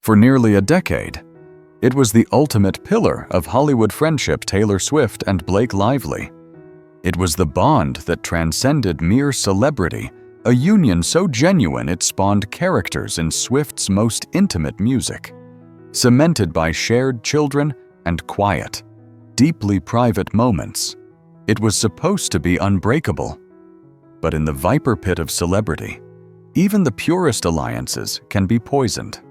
For nearly a decade, it was the ultimate pillar of Hollywood friendship, Taylor Swift and Blake Lively. It was the bond that transcended mere celebrity, a union so genuine it spawned characters in Swift's most intimate music, cemented by shared children and quiet, deeply private moments. It was supposed to be unbreakable. But in the viper pit of celebrity, even the purest alliances can be poisoned.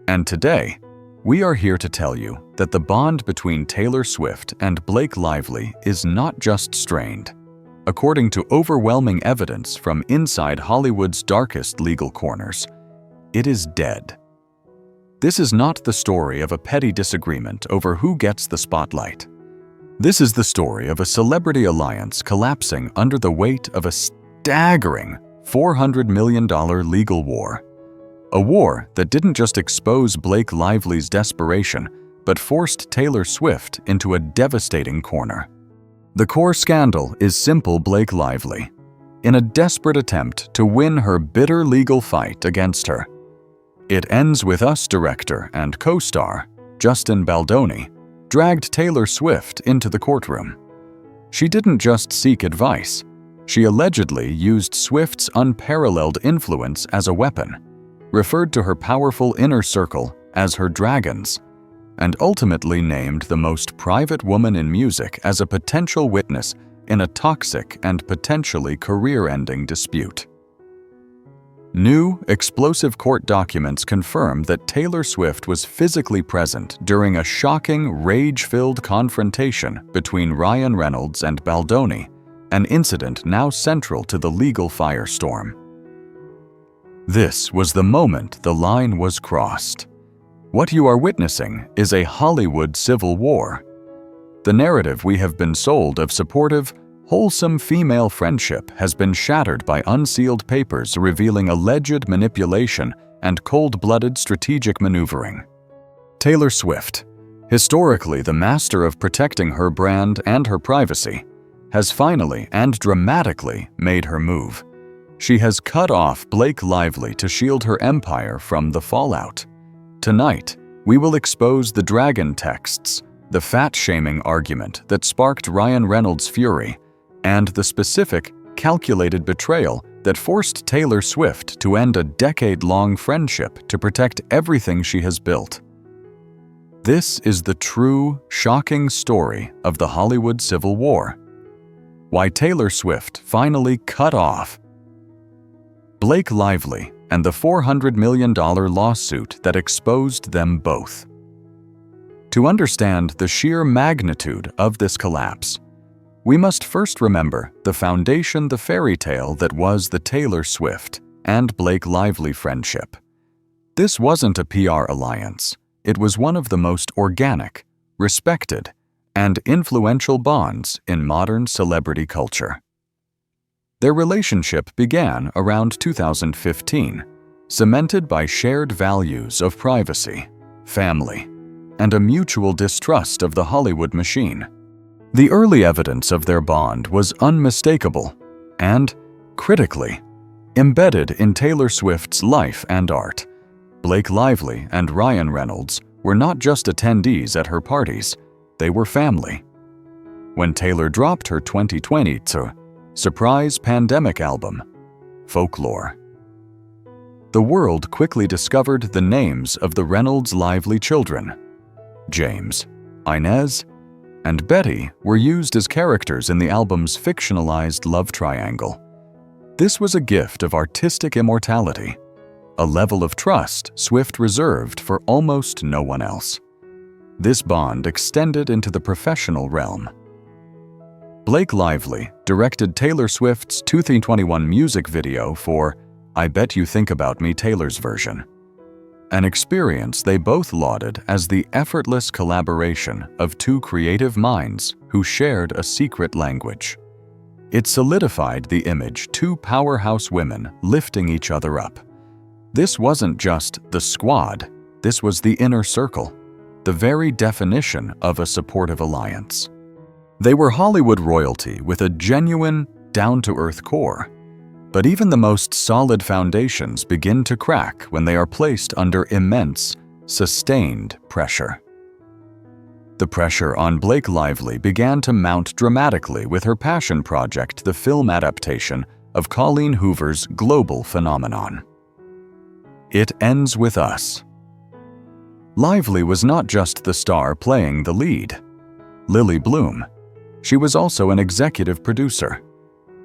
And today, we are here to tell you that the bond between Taylor Swift and Blake Lively is not just strained. According to overwhelming evidence from inside Hollywood's darkest legal corners, it is dead. This is not the story of a petty disagreement over who gets the spotlight. This is the story of a celebrity alliance collapsing under the weight of a staggering $400 million legal war. A war that didn't just expose Blake Lively's desperation, but forced Taylor Swift into a devastating corner. The core scandal is simple: Blake Lively, in a desperate attempt to win her bitter legal fight against her. It ends with US director and co-star Justin Baldoni dragged Taylor Swift into the courtroom. She didn't just seek advice. She allegedly used Swift's unparalleled influence as a weapon, referred to her powerful inner circle as her dragons, and ultimately named the most private woman in music as a potential witness in a toxic and potentially career-ending dispute. New, explosive court documents confirm that Taylor Swift was physically present during a shocking, rage-filled confrontation between Ryan Reynolds and Baldoni, an incident now central to the legal firestorm. This was the moment the line was crossed. What you are witnessing is a Hollywood civil war. The narrative we have been sold of supportive, wholesome female friendship has been shattered by unsealed papers revealing alleged manipulation and cold-blooded strategic maneuvering. Taylor Swift, historically the master of protecting her brand and her privacy, has finally and dramatically made her move. She has cut off Blake Lively to shield her empire from the fallout. Tonight, we will expose the dragon texts, the fat-shaming argument that sparked Ryan Reynolds' fury, and the specific, calculated betrayal that forced Taylor Swift to end a decade-long friendship to protect everything she has built. This is the true, shocking story of the Hollywood Civil War. Why Taylor Swift finally cut off Blake Lively and the $400 million lawsuit that exposed them both. To understand the sheer magnitude of this collapse, we must first remember the foundation, the fairy tale that was the Taylor Swift and Blake Lively friendship. This wasn't a PR alliance. It was one of the most organic, respected, and influential bonds in modern celebrity culture. Their relationship began around 2015, cemented by shared values of privacy, family, and a mutual distrust of the Hollywood machine. The early evidence of their bond was unmistakable and, critically, embedded in Taylor Swift's life and art. Blake Lively and Ryan Reynolds were not just attendees at her parties, they were family. When Taylor dropped her 2020 surprise pandemic album, Folklore, the world quickly discovered the names of the Reynolds-Lively children. James, Inez, and Betty were used as characters in the album's fictionalized love triangle. This was a gift of artistic immortality, a level of trust Swift reserved for almost no one else. This bond extended into the professional realm. Blake Lively directed Taylor Swift's 2021 music video for I Bet You Think About Me, Taylor's version, an experience they both lauded as the effortless collaboration of two creative minds who shared a secret language. It solidified the image two powerhouse women lifting each other up. This wasn't just the squad, this was the inner circle, the very definition of a supportive alliance. They were Hollywood royalty with a genuine, down-to-earth core. But even the most solid foundations begin to crack when they are placed under immense, sustained pressure. The pressure on Blake Lively began to mount dramatically with her passion project, the film adaptation of Colleen Hoover's global phenomenon. It Ends With Us. Lively was not just the star playing the lead. Lily Bloom. She was also an executive producer,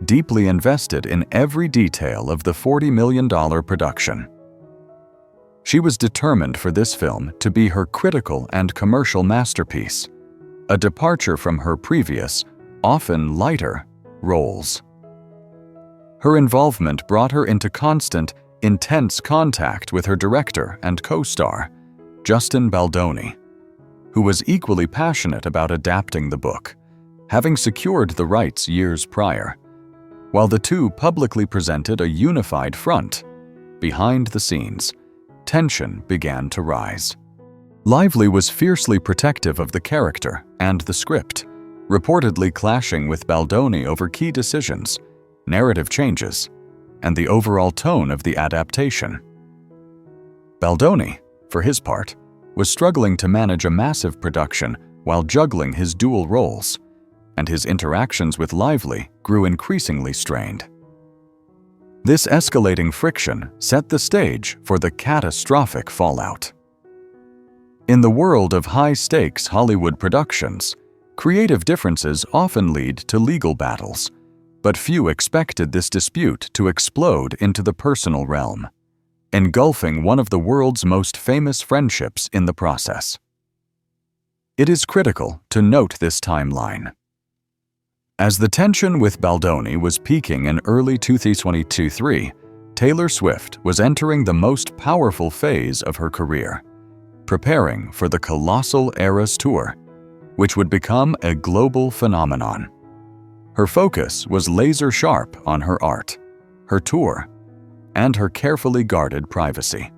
deeply invested in every detail of the $40 million production. She was determined for this film to be her critical and commercial masterpiece, a departure from her previous, often lighter, roles. Her involvement brought her into constant, intense contact with her director and co-star, Justin Baldoni, who was equally passionate about adapting the book, having secured the rights years prior. While the two publicly presented a unified front, behind the scenes, tension began to rise. Lively was fiercely protective of the character and the script, reportedly clashing with Baldoni over key decisions, narrative changes, and the overall tone of the adaptation. Baldoni, for his part, was struggling to manage a massive production while juggling his dual roles, and his interactions with Lively grew increasingly strained. This escalating friction set the stage for the catastrophic fallout. In the world of high-stakes Hollywood productions, creative differences often lead to legal battles, but few expected this dispute to explode into the personal realm, engulfing one of the world's most famous friendships in the process. It is critical to note this timeline. As the tension with Baldoni was peaking in early 2023, Taylor Swift was entering the most powerful phase of her career, preparing for the colossal Eras Tour, which would become a global phenomenon. Her focus was laser-sharp on her art, her tour, and her carefully guarded privacy.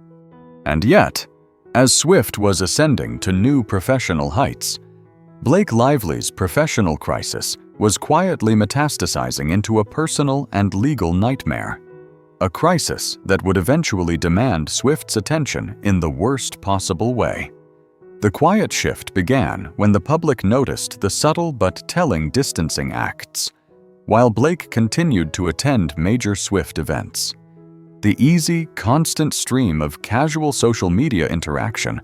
And yet, as Swift was ascending to new professional heights, Blake Lively's professional crisis was quietly metastasizing into a personal and legal nightmare, a crisis that would eventually demand Swift's attention in the worst possible way. The quiet shift began when the public noticed the subtle but telling distancing acts, while Blake continued to attend major Swift events. The easy, constant stream of casual social media interaction,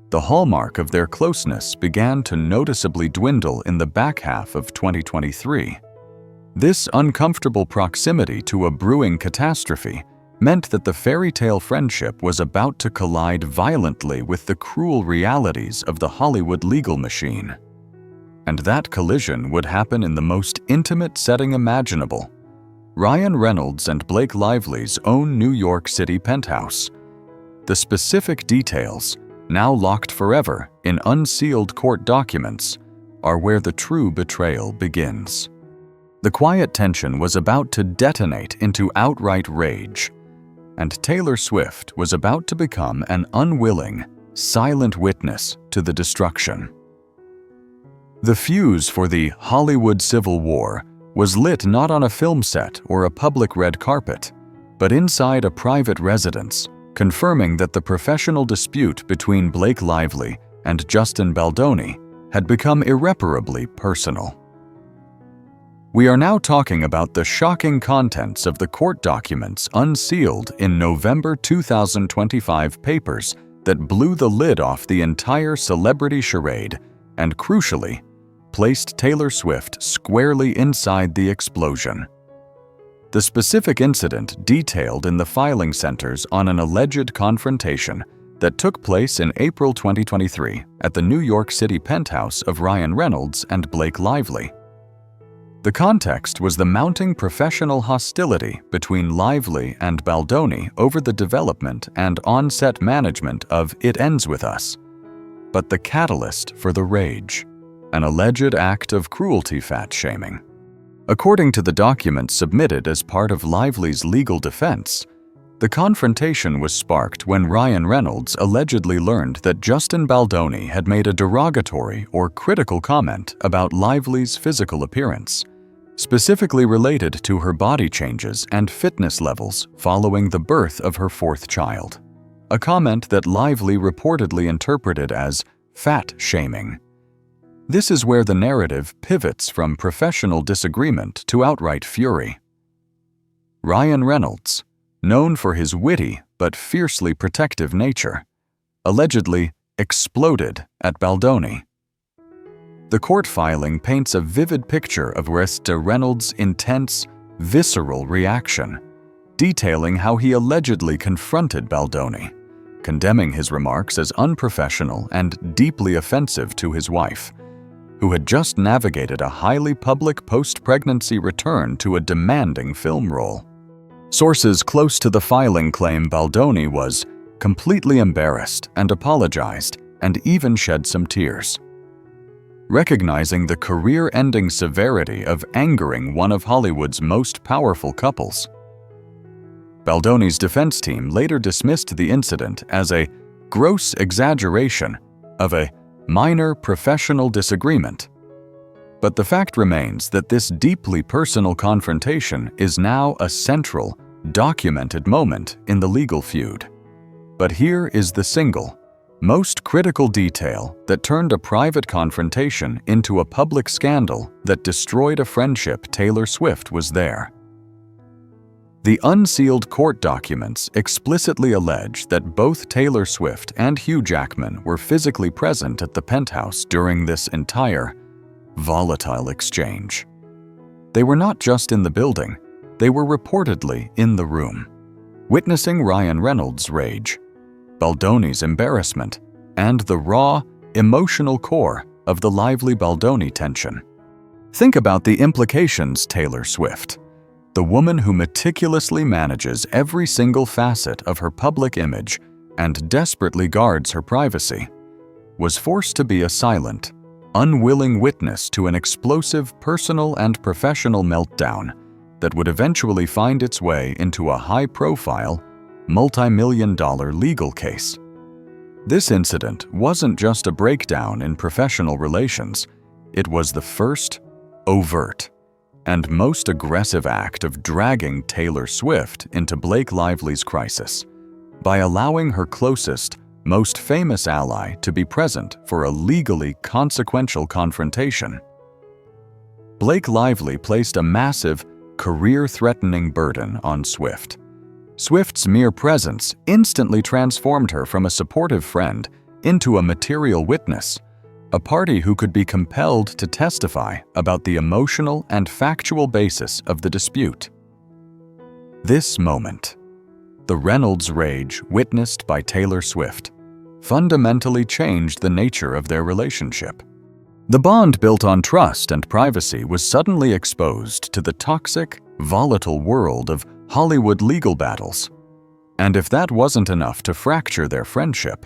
the hallmark of their closeness, began to noticeably dwindle in the back half of 2023. This uncomfortable proximity to a brewing catastrophe meant that the fairy tale friendship was about to collide violently with the cruel realities of the Hollywood legal machine. And that collision would happen in the most intimate setting imaginable: Ryan Reynolds and Blake Lively's own New York City penthouse. The specific details, now locked forever in unsealed court documents, are where the true betrayal begins. The quiet tension was about to detonate into outright rage, and Taylor Swift was about to become an unwilling, silent witness to the destruction. The fuse for the Hollywood Civil War was lit not on a film set or a public red carpet, but inside a private residence, confirming that the professional dispute between Blake Lively and Justin Baldoni had become irreparably personal. We are now talking about the shocking contents of the court documents unsealed in November 2025 papers that blew the lid off the entire celebrity charade and, crucially, placed Taylor Swift squarely inside the explosion. The specific incident detailed in the filing centers on an alleged confrontation that took place in April 2023 at the New York City penthouse of Ryan Reynolds and Blake Lively. The context was the mounting professional hostility between Lively and Baldoni over the development and on-set management of It Ends With Us. But the catalyst for the rage: an alleged act of cruelty fat-shaming. According to the documents submitted as part of Lively's legal defense, the confrontation was sparked when Ryan Reynolds allegedly learned that Justin Baldoni had made a derogatory or critical comment about Lively's physical appearance, specifically related to her body changes and fitness levels following the birth of her fourth child, a comment that Lively reportedly interpreted as fat shaming. This is where the narrative pivots from professional disagreement to outright fury. Ryan Reynolds, known for his witty but fiercely protective nature, allegedly exploded at Baldoni. The court filing paints a vivid picture of Mr. Reynolds' intense, visceral reaction, detailing how he allegedly confronted Baldoni, condemning his remarks as unprofessional and deeply offensive to his wife, who had just navigated a highly public post-pregnancy return to a demanding film role. Sources close to the filing claim Baldoni was completely embarrassed and apologized, and even shed some tears. Recognizing the career-ending severity of angering one of Hollywood's most powerful couples, Baldoni's defense team later dismissed the incident as a gross exaggeration of a minor professional disagreement. But the fact remains that this deeply personal confrontation is now a central, documented moment in the legal feud. But here is the single, most critical detail that turned a private confrontation into a public scandal that destroyed a friendship Taylor Swift was there. The unsealed court documents explicitly allege that both Taylor Swift and Hugh Jackman were physically present at the penthouse during this entire, volatile exchange. They were not just in the building, they were reportedly in the room, witnessing Ryan Reynolds' rage, Baldoni's embarrassment, and the raw, emotional core of the Lively Baldoni tension. Think about the implications, Taylor Swift, the woman who meticulously manages every single facet of her public image and desperately guards her privacy, was forced to be a silent, unwilling witness to an explosive personal and professional meltdown that would eventually find its way into a high-profile, multi-million-dollar legal case. This incident wasn't just a breakdown in professional relations, it was the first, overt, and most aggressive act of dragging Taylor Swift into Blake Lively's crisis by allowing her closest, most famous ally to be present for a legally consequential confrontation. Blake Lively placed a massive, career-threatening burden on Swift. Swift's mere presence instantly transformed her from a supportive friend into a material witness, a party who could be compelled to testify about the emotional and factual basis of the dispute. This moment, the Reynolds rage witnessed by Taylor Swift, fundamentally changed the nature of their relationship. The bond built on trust and privacy was suddenly exposed to the toxic, volatile world of Hollywood legal battles. And if that wasn't enough to fracture their friendship,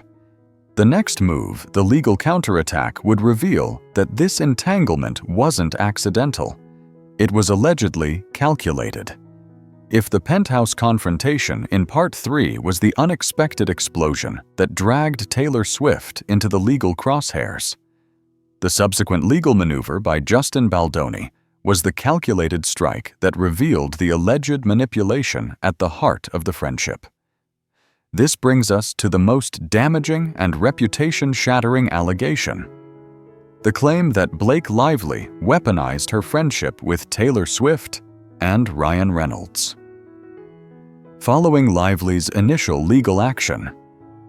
the next move, the legal counterattack, would reveal that this entanglement wasn't accidental. It was allegedly calculated. If the penthouse confrontation in Part 3 was the unexpected explosion that dragged Taylor Swift into the legal crosshairs, the subsequent legal maneuver by Justin Baldoni was the calculated strike that revealed the alleged manipulation at the heart of the friendship. This brings us to the most damaging and reputation-shattering allegation: the claim that Blake Lively weaponized her friendship with Taylor Swift and Ryan Reynolds. Following Lively's initial legal action,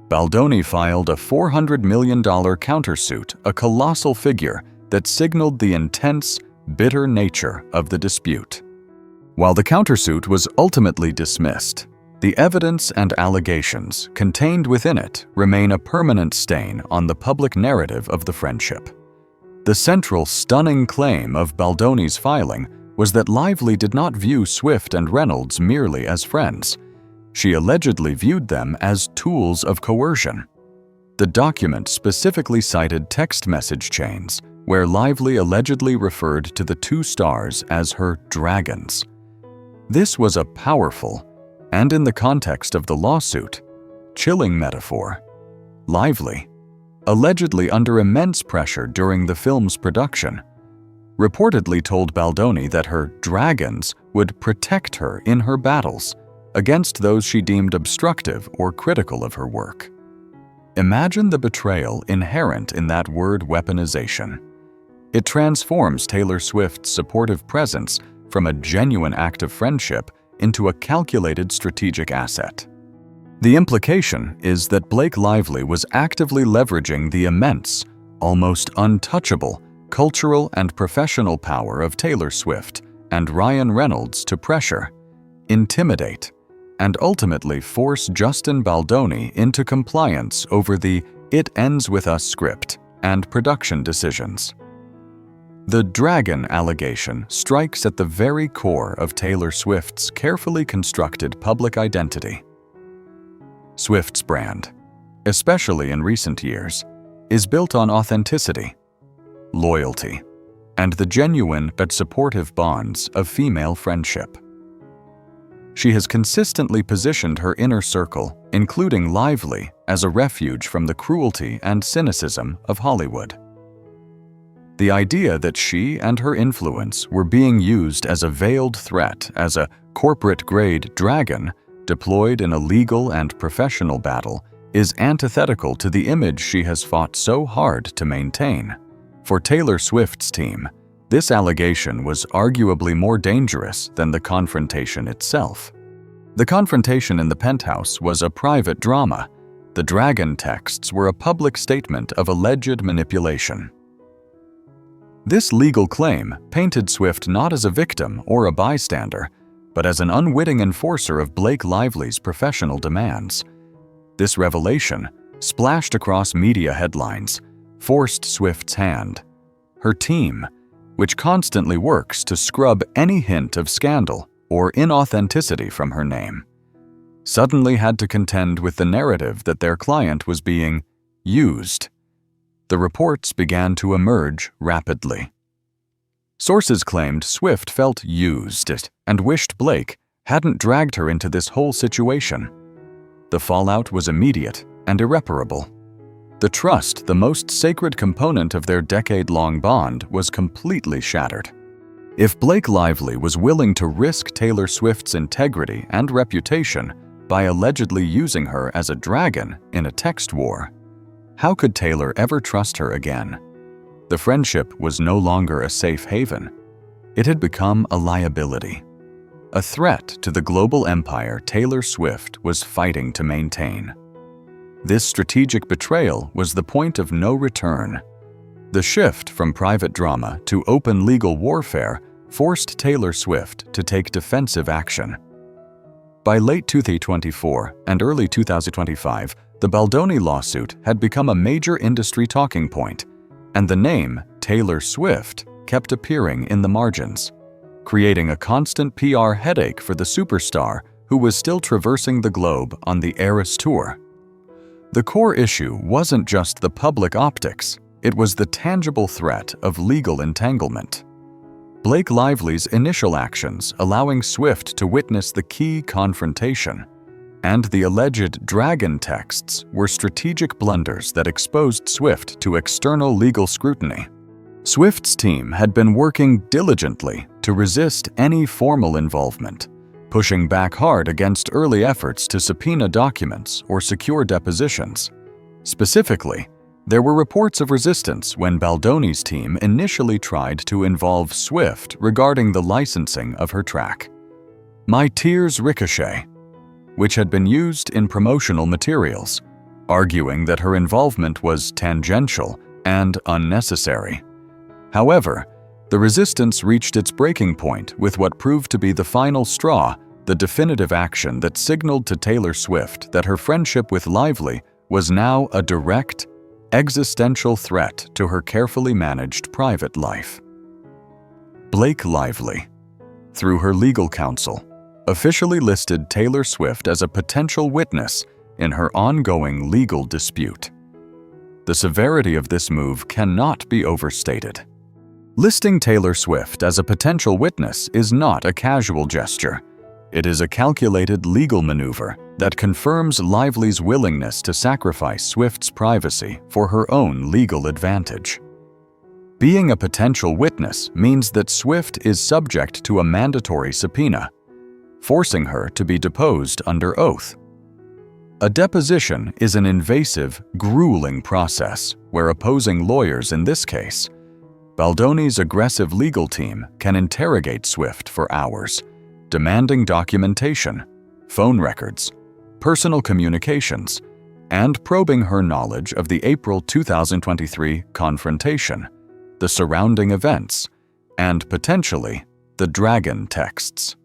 Baldoni filed a $400 million countersuit, a colossal figure that signaled the intense, bitter nature of the dispute. While the countersuit was ultimately dismissed, the evidence and allegations contained within it remain a permanent stain on the public narrative of the friendship. The central, stunning claim of Baldoni's filing was that Lively did not view Swift and Reynolds merely as friends. She allegedly viewed them as tools of coercion. The document specifically cited text message chains where Lively allegedly referred to the two stars as her dragons. This was a powerful, and in the context of the lawsuit, chilling metaphor. Lively, allegedly under immense pressure during the film's production, reportedly told Baldoni that her dragons would protect her in her battles against those she deemed obstructive or critical of her work. Imagine the betrayal inherent in that word weaponization. It transforms Taylor Swift's supportive presence from a genuine act of friendship into a calculated strategic asset. The implication is that Blake Lively was actively leveraging the immense, almost untouchable, cultural and professional power of Taylor Swift and Ryan Reynolds to pressure, intimidate, and ultimately force Justin Baldoni into compliance over the "It Ends With Us" script and production decisions. The dragon allegation strikes at the very core of Taylor Swift's carefully constructed public identity. Swift's brand, especially in recent years, is built on authenticity, loyalty, and the genuine but supportive bonds of female friendship. She has consistently positioned her inner circle, including Lively, as a refuge from the cruelty and cynicism of Hollywood. The idea that she and her influence were being used as a veiled threat, as a corporate-grade dragon deployed in a legal and professional battle, is antithetical to the image she has fought so hard to maintain. For Taylor Swift's team, this allegation was arguably more dangerous than the confrontation itself. The confrontation in the penthouse was a private drama. The dragon texts were a public statement of alleged manipulation. This legal claim painted Swift not as a victim or a bystander, but as an unwitting enforcer of Blake Lively's professional demands. This revelation, splashed across media headlines, forced Swift's hand. Her team, which constantly works to scrub any hint of scandal or inauthenticity from her name, suddenly had to contend with the narrative that their client was being used. The reports began to emerge rapidly. Sources claimed Swift felt used and wished Blake hadn't dragged her into this whole situation. The fallout was immediate and irreparable. The trust, the most sacred component of their decade-long bond, was completely shattered. If Blake Lively was willing to risk Taylor Swift's integrity and reputation by allegedly using her as a dragon in a text war, how could Taylor ever trust her again? The friendship was no longer a safe haven. It had become a liability, a threat to the global empire Taylor Swift was fighting to maintain. This strategic betrayal was the point of no return. The shift from private drama to open legal warfare forced Taylor Swift to take defensive action. By late 2024 and early 2025, the Baldoni lawsuit had become a major industry talking point, and the name Taylor Swift kept appearing in the margins, creating a constant PR headache for the superstar who was still traversing the globe on the Eras Tour. The core issue wasn't just the public optics, it was the tangible threat of legal entanglement. Blake Lively's initial actions allowing Swift to witness the key confrontation, and the alleged dragon texts were strategic blunders that exposed Swift to external legal scrutiny. Swift's team had been working diligently to resist any formal involvement, pushing back hard against early efforts to subpoena documents or secure depositions. Specifically, there were reports of resistance when Baldoni's team initially tried to involve Swift regarding the licensing of her track, My Tears Ricochet, which had been used in promotional materials, arguing that her involvement was tangential and unnecessary. However, the resistance reached its breaking point with what proved to be the final straw, the definitive action that signaled to Taylor Swift that her friendship with Lively was now a direct, existential threat to her carefully managed private life. Blake Lively, through her legal counsel, officially listed Taylor Swift as a potential witness in her ongoing legal dispute. The severity of this move cannot be overstated. Listing Taylor Swift as a potential witness is not a casual gesture. It is a calculated legal maneuver that confirms Lively's willingness to sacrifice Swift's privacy for her own legal advantage. Being a potential witness means that Swift is subject to a mandatory subpoena, forcing her to be deposed under oath. A deposition is an invasive, grueling process where opposing lawyers, in this case, Baldoni's aggressive legal team, can interrogate Swift for hours, demanding documentation, phone records, personal communications, and probing her knowledge of the April 2023 confrontation, the surrounding events, and potentially the dragon texts.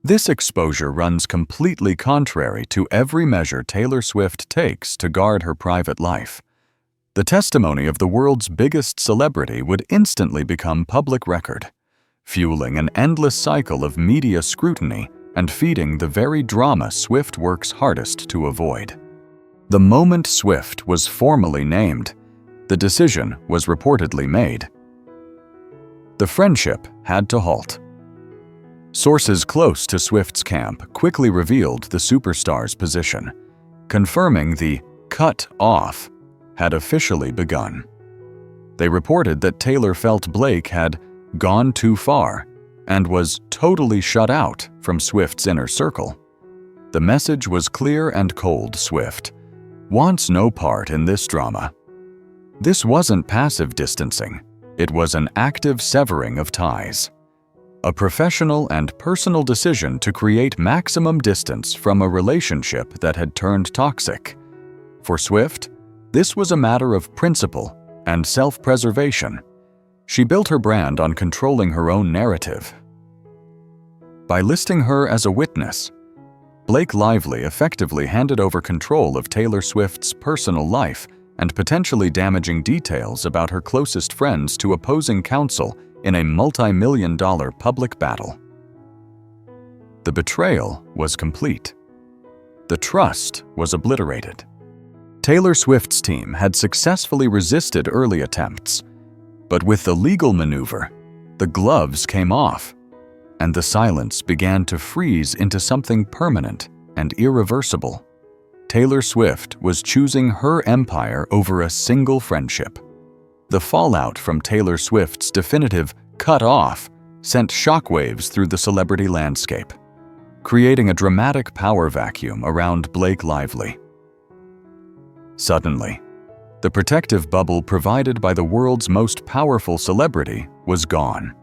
This exposure runs completely contrary to every measure Taylor Swift takes to guard her private life. The testimony of the world's biggest celebrity would instantly become public record, fueling an endless cycle of media scrutiny and feeding the very drama Swift works hardest to avoid. The moment Swift was formally named, the decision was reportedly made. The friendship had to halt. Sources close to Swift's camp quickly revealed the superstar's position, confirming the cut off had officially begun. They reported that Taylor felt Blake had gone too far and was totally shut out from Swift's inner circle. The message was clear and cold: Swift wants no part in this drama. This wasn't passive distancing, it was an active severing of ties. A professional and personal decision to create maximum distance from a relationship that had turned toxic. For Swift, this was a matter of principle and self-preservation. She built her brand on controlling her own narrative. By listing her as a witness, Blake Lively effectively handed over control of Taylor Swift's personal life and potentially damaging details about her closest friends to opposing counsel in a multi-million-dollar public battle. The betrayal was complete. The trust was obliterated. Taylor Swift's team had successfully resisted early attempts, but with the legal maneuver, the gloves came off, and the silence began to freeze into something permanent and irreversible. Taylor Swift was choosing her empire over a single friendship. The fallout from Taylor Swift's definitive cut off sent shockwaves through the celebrity landscape, creating a dramatic power vacuum around Blake Lively. Suddenly, the protective bubble provided by the world's most powerful celebrity was gone,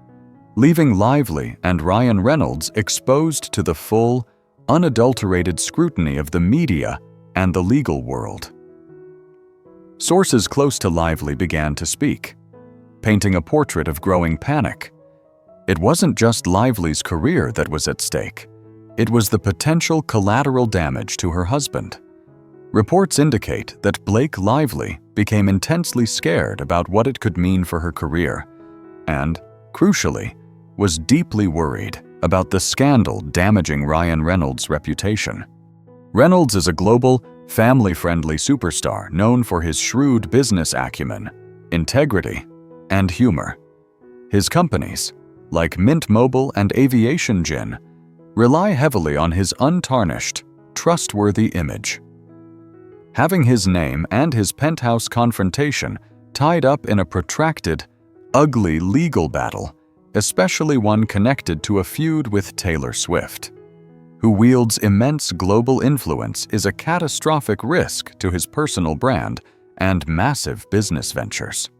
leaving Lively and Ryan Reynolds exposed to the full, unadulterated scrutiny of the media and the legal world. Sources close to Lively began to speak, painting a portrait of growing panic. It wasn't just Lively's career that was at stake. It was the potential collateral damage to her husband. Reports indicate that Blake Lively became intensely scared about what it could mean for her career and, crucially, was deeply worried about the scandal damaging Ryan Reynolds' reputation. Reynolds is a global, family-friendly superstar known for his shrewd business acumen, integrity, and humor. His companies, like Mint Mobile and Aviation Gin, rely heavily on his untarnished, trustworthy image. Having his name and his penthouse confrontation tied up in a protracted, ugly legal battle, especially one connected to a feud with Taylor Swift, who wields immense global influence, is a catastrophic risk to his personal brand and massive business ventures.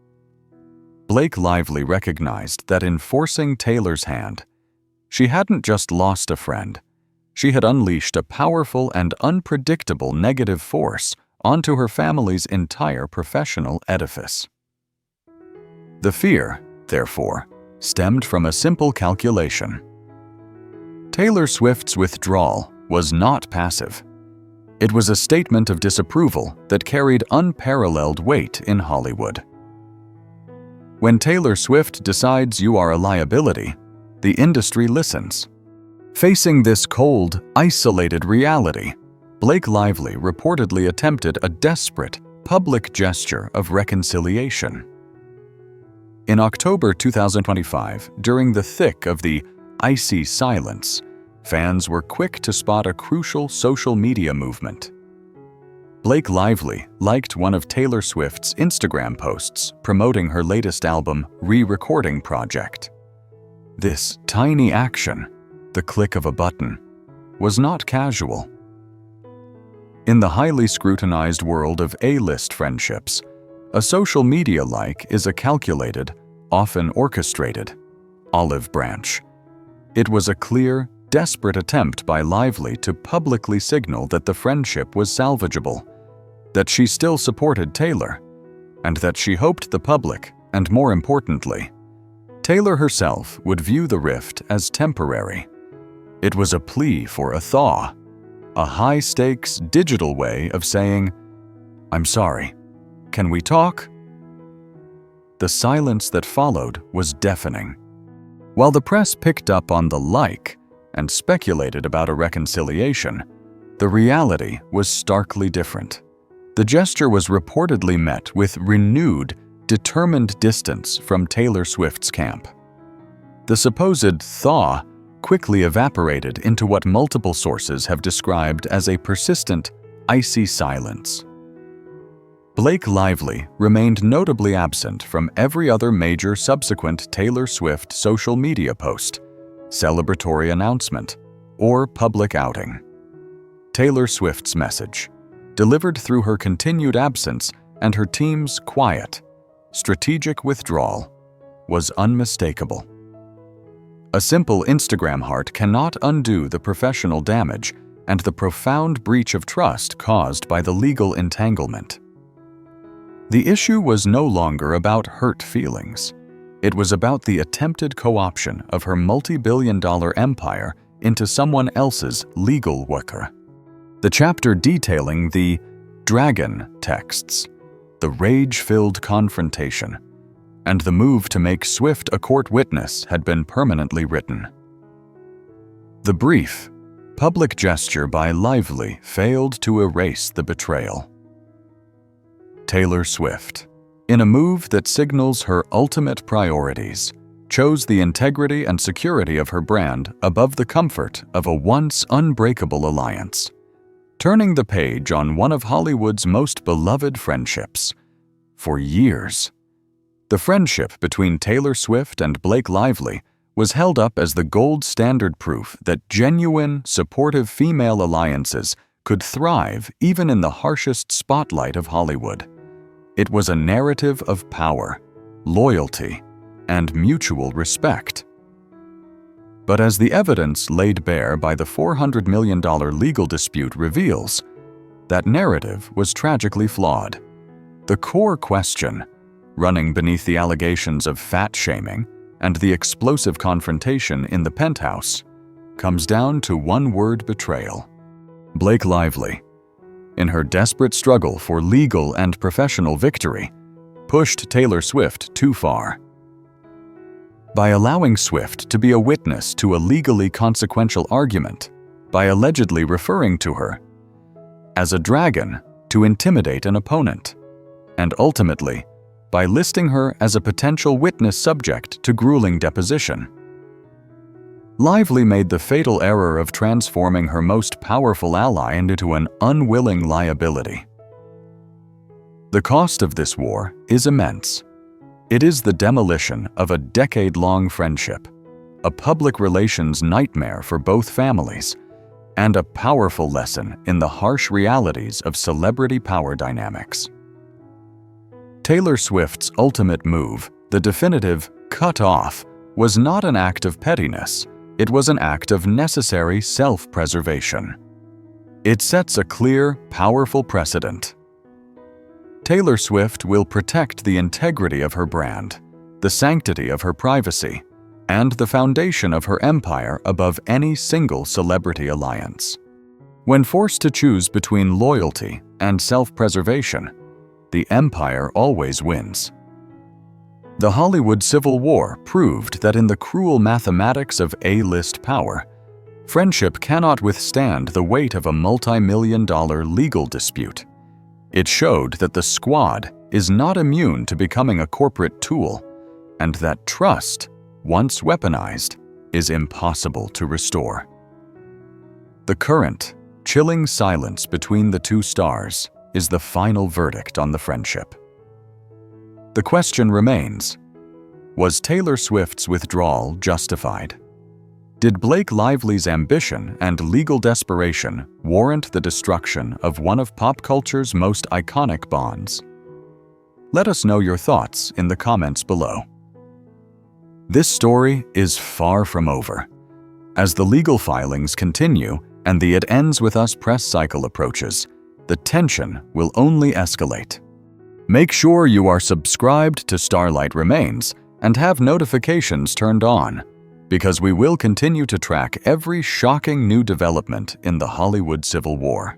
Blake Lively recognized that in forcing Taylor's hand, she hadn't just lost a friend, she had unleashed a powerful and unpredictable negative force onto her family's entire professional edifice. The fear, therefore, stemmed from a simple calculation. Taylor Swift's withdrawal was not passive. It was a statement of disapproval that carried unparalleled weight in Hollywood. When Taylor Swift decides you are a liability, the industry listens. Facing this cold, isolated reality, Blake Lively reportedly attempted a desperate, public gesture of reconciliation. In October 2025, during the thick of the icy silence, fans were quick to spot a crucial social media movement. Blake Lively liked one of Taylor Swift's Instagram posts promoting her latest album re-recording project. This tiny action, the click of a button, was not casual. In the highly scrutinized world of A-list friendships, a social media like is a calculated, often orchestrated, olive branch. It was a clear, desperate attempt by Lively to publicly signal that the friendship was salvageable, that she still supported Taylor, and that she hoped the public, and more importantly, Taylor herself, would view the rift as temporary. It was a plea for a thaw, a high-stakes digital way of saying, "I'm sorry, can we talk?" The silence that followed was deafening. While the press picked up on the like and speculated about a reconciliation, the reality was starkly different. The gesture was reportedly met with renewed, determined distance from Taylor Swift's camp. The supposed thaw quickly evaporated into what multiple sources have described as a persistent, icy silence. Blake Lively remained notably absent from every other major subsequent Taylor Swift social media post, celebratory announcement, or public outing. Taylor Swift's message, delivered through her continued absence and her team's quiet, strategic withdrawal, was unmistakable. A simple Instagram heart cannot undo the professional damage and the profound breach of trust caused by the legal entanglement. The issue was no longer about hurt feelings. It was about the attempted co-option of her multi-billion-dollar empire into someone else's legal worker. The chapter detailing the dragon texts, the rage-filled confrontation, and the move to make Swift a court witness had been permanently written. The brief, public gesture by Lively failed to erase the betrayal. Taylor Swift, in a move that signals her ultimate priorities, chose the integrity and security of her brand above the comfort of a once unbreakable alliance, turning the page on one of Hollywood's most beloved friendships. For years, the friendship between Taylor Swift and Blake Lively was held up as the gold standard proof that genuine, supportive female alliances could thrive even in the harshest spotlight of Hollywood. It was a narrative of power, loyalty, and mutual respect. But as the evidence laid bare by the $400 million legal dispute reveals, that narrative was tragically flawed. The core question, running beneath the allegations of fat-shaming and the explosive confrontation in the penthouse, comes down to one-word betrayal. Blake Lively, in her desperate struggle for legal and professional victory, pushed Taylor Swift too far. By allowing Swift to be a witness to a legally consequential argument, by allegedly referring to her as a dragon to intimidate an opponent, and ultimately, by listing her as a potential witness subject to grueling deposition. Lively made the fatal error of transforming her most powerful ally into an unwilling liability. The cost of this war is immense. It is the demolition of a decade-long friendship, a public relations nightmare for both families, and a powerful lesson in the harsh realities of celebrity power dynamics. Taylor Swift's ultimate move, the definitive cut off, was not an act of pettiness. It was an act of necessary self-preservation. It sets a clear, powerful precedent. Taylor Swift will protect the integrity of her brand, the sanctity of her privacy, and the foundation of her empire above any single celebrity alliance. When forced to choose between loyalty and self-preservation, the empire always wins. The Hollywood Civil War proved that in the cruel mathematics of A-list power, friendship cannot withstand the weight of a multi-million-dollar legal dispute. It showed that the squad is not immune to becoming a corporate tool, and that trust, once weaponized, is impossible to restore. The current, chilling silence between the two stars, is the final verdict on the friendship. The question remains, was Taylor Swift's withdrawal justified? Did Blake Lively's ambition and legal desperation warrant the destruction of one of pop culture's most iconic bonds? Let us know your thoughts in the comments below. This story is far from over. As the legal filings continue and the It Ends With Us press cycle approaches, the tension will only escalate. Make sure you are subscribed to Starlight Remains and have notifications turned on, because we will continue to track every shocking new development in the Hollywood Civil War.